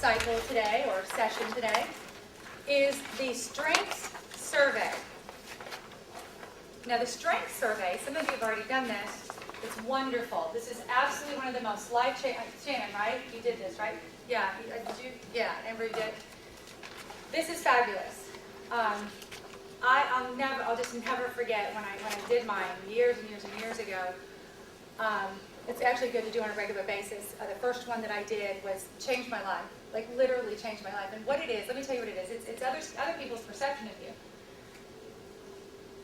cycle today, or session today, is the Strengths Survey. Now the Strengths Survey, some of you have already done this. It's wonderful. This is absolutely one of the most life-changing. Shannon, right? You did this, right? Yeah. Did you? Yeah, Amber, you did. This is fabulous. I'll just never forget when I did mine years and years and years ago. It's actually good to do on a regular basis. The first one that I did was change my life, like literally change my life. And what it is, let me tell you what it is. It's other people's perception of you.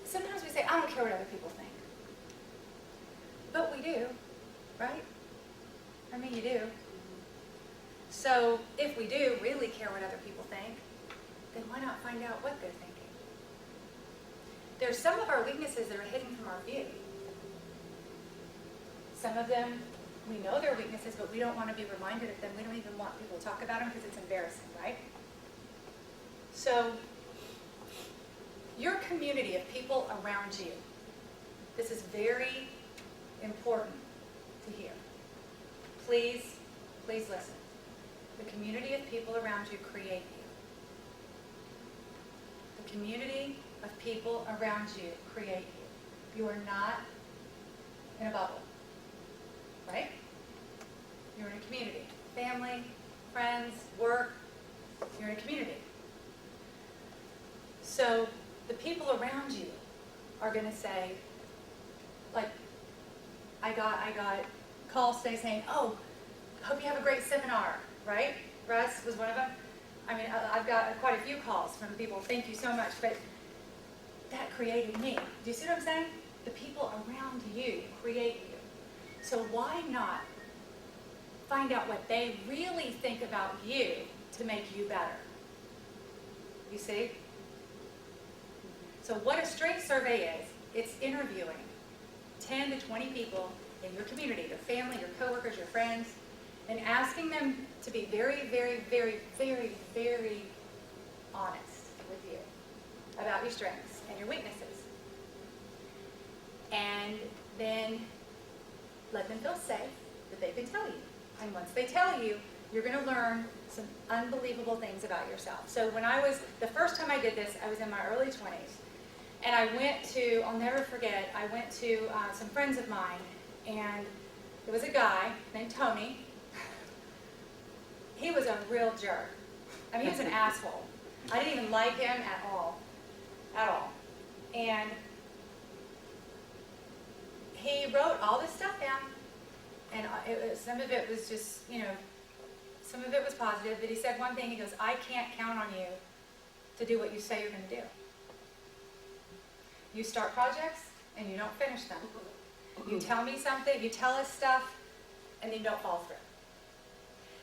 Sometimes we say, I don't care what other people think. But we do, right? I mean, you do. So if we do really care what other people think, then why not find out what they're thinking? There's some of our weaknesses that are hidden from our view. Some of them, we know they're weaknesses, but we don't want to be reminded of them. We don't even want people to talk about them because it's embarrassing, right? So, your community of people around you, this is very important to hear. Please, please listen. The community of people around you create you. The community of people around you create you. You are not in a bubble, right? You're in a community. Family, friends, work, you're in a community. So the people around you are going to say, like, I got calls today saying, oh, hope you have a great seminar, right? Russ was one of them. I mean, I've got quite a few calls from people, thank you so much, but that created me. Do you see what I'm saying? The people around you create you. So why not find out what they really think about you to make you better? You see? So what a strength survey is, it's interviewing 10 to 20 people in your community, your family, your coworkers, your friends, and asking them to be very, very, very, very, very honest with you about your strengths and your weaknesses. And then let them feel safe that they can tell you. And once they tell you, you're going to learn some unbelievable things about yourself. So the first time I did this, I was in my early 20s. And I went to, I'll never forget, I went to some friends of mine, and there was a guy named Tony. He was a real jerk. I mean, he was an asshole. I didn't even like him at all. At all. And he wrote all this stuff down. And some of it was just, some of it was positive. But he said one thing, he goes, I can't count on you to do what you say you're going to do. You start projects, and you don't finish them. You tell me something, you tell us stuff, and then you don't follow through.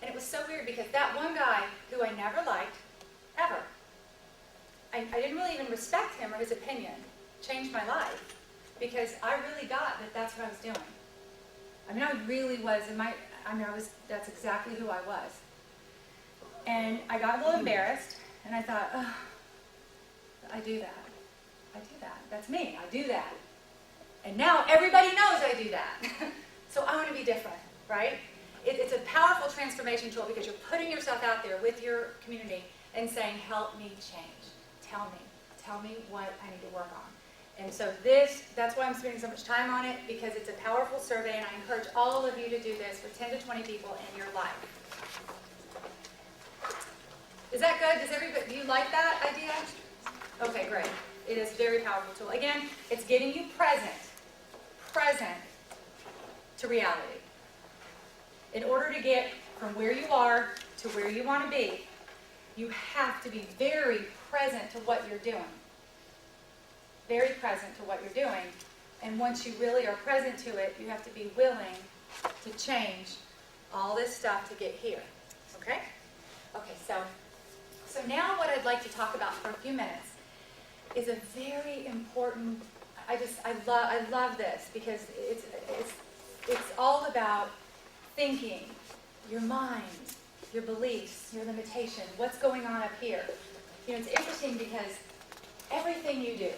And it was so weird because that one guy who I never liked, ever, I didn't really even respect him or his opinion, changed my life because I really got that that's what I was doing. I mean, I really was, that's exactly who I was. And I got a little embarrassed, and I thought, oh, I do that. That's me. I do that. And now everybody knows I do that. So I want to be different, right? It's a powerful transformation tool because you're putting yourself out there with your community and saying, help me change. Tell me what I need to work on. And so that's why I'm spending so much time on it, because it's a powerful survey, and I encourage all of you to do this with 10 to 20 people in your life. Is that good? Do you like that idea? Okay, great. It is a very powerful tool. Again, it's getting you present to reality. In order to get from where you are to where you want to be, you have to be very present to what you're doing. Very present to what you're doing. And once you really are present to it, you have to be willing to change all this stuff to get here. Okay? Okay, so now what I'd like to talk about for a few minutes is a very important, I love this because it's all about thinking, your mind, your beliefs, your limitations, what's going on up here. It's interesting because everything you do,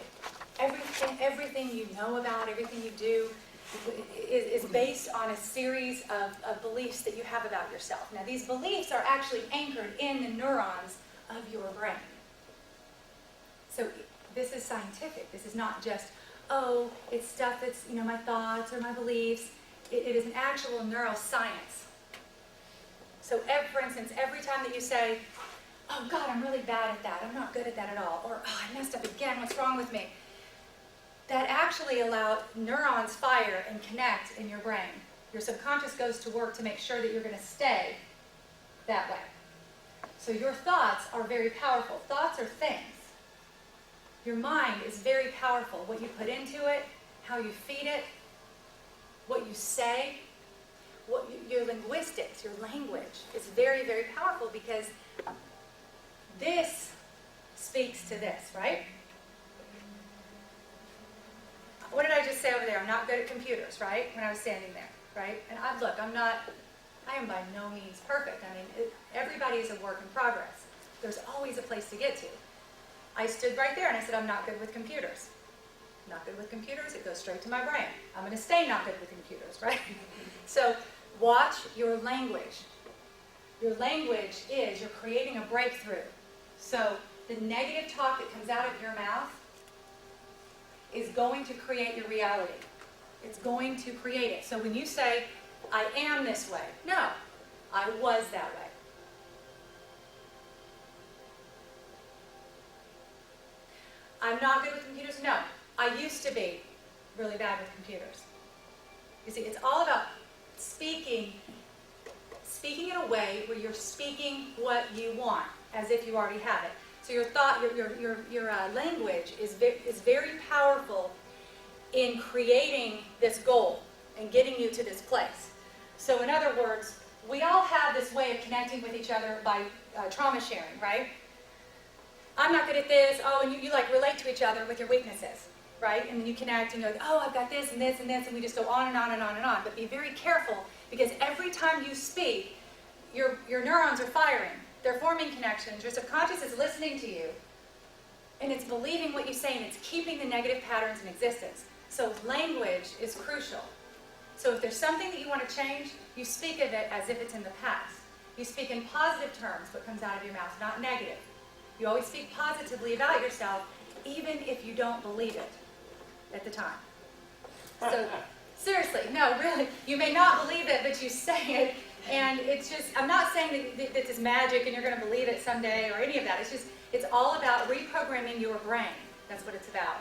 everything you know about, everything you do, is based on a series of beliefs that you have about yourself. Now, these beliefs are actually anchored in the neurons of your brain. So this is scientific. This is not just, oh, it's stuff that's, my thoughts or my beliefs. It is an actual neuroscience. So, for instance, every time that you say, oh, God, I'm really bad at that. I'm not good at that at all. Or, oh, I messed up again. What's wrong with me? That actually allows neurons fire and connect in your brain. Your subconscious goes to work to make sure that you're going to stay that way. So your thoughts are very powerful. Thoughts are things. Your mind is very powerful. What you put into it, how you feed it, what you say, your linguistics, your language is very, very powerful because this speaks to this, right? What did I just say over there? I'm not good at computers, right? When I was standing there, right? And I am by no means perfect. I mean, everybody is a work in progress. There's always a place to get to. I stood right there and I said, I'm not good with computers. Not good with computers, it goes straight to my brain. I'm going to stay not good with computers, right? So watch your language. Your language is, you're creating a breakthrough. So the negative talk that comes out of your mouth is going to create your reality. It's going to create it. So when you say, I am this way, no, I was that way. I'm not good with computers, no. I used to be really bad with computers. You see, it's all about speaking in a way where you're speaking what you want, as if you already have it. So your thought, your language is very powerful in creating this goal and getting you to this place. So in other words, we all have this way of connecting with each other by trauma sharing, right? I'm not good at this. Oh, and you like relate to each other with your weaknesses, right? And then you connect and you're like, oh, I've got this and this and this, and we just go on and on and on and on. But be very careful because every time you speak, your neurons are firing. They're forming connections. Your subconscious is listening to you, and it's believing what you say, and it's keeping the negative patterns in existence. So language is crucial. So if there's something that you want to change, you speak of it as if it's in the past. You speak in positive terms, what comes out of your mouth, not negative. You always speak positively about yourself, even if you don't believe it at the time. So seriously, no, really, you may not believe it, but you say it, and it's just, I'm not saying that this is magic and you're going to believe it someday or any of that. It's all about reprogramming your brain. That's what it's about.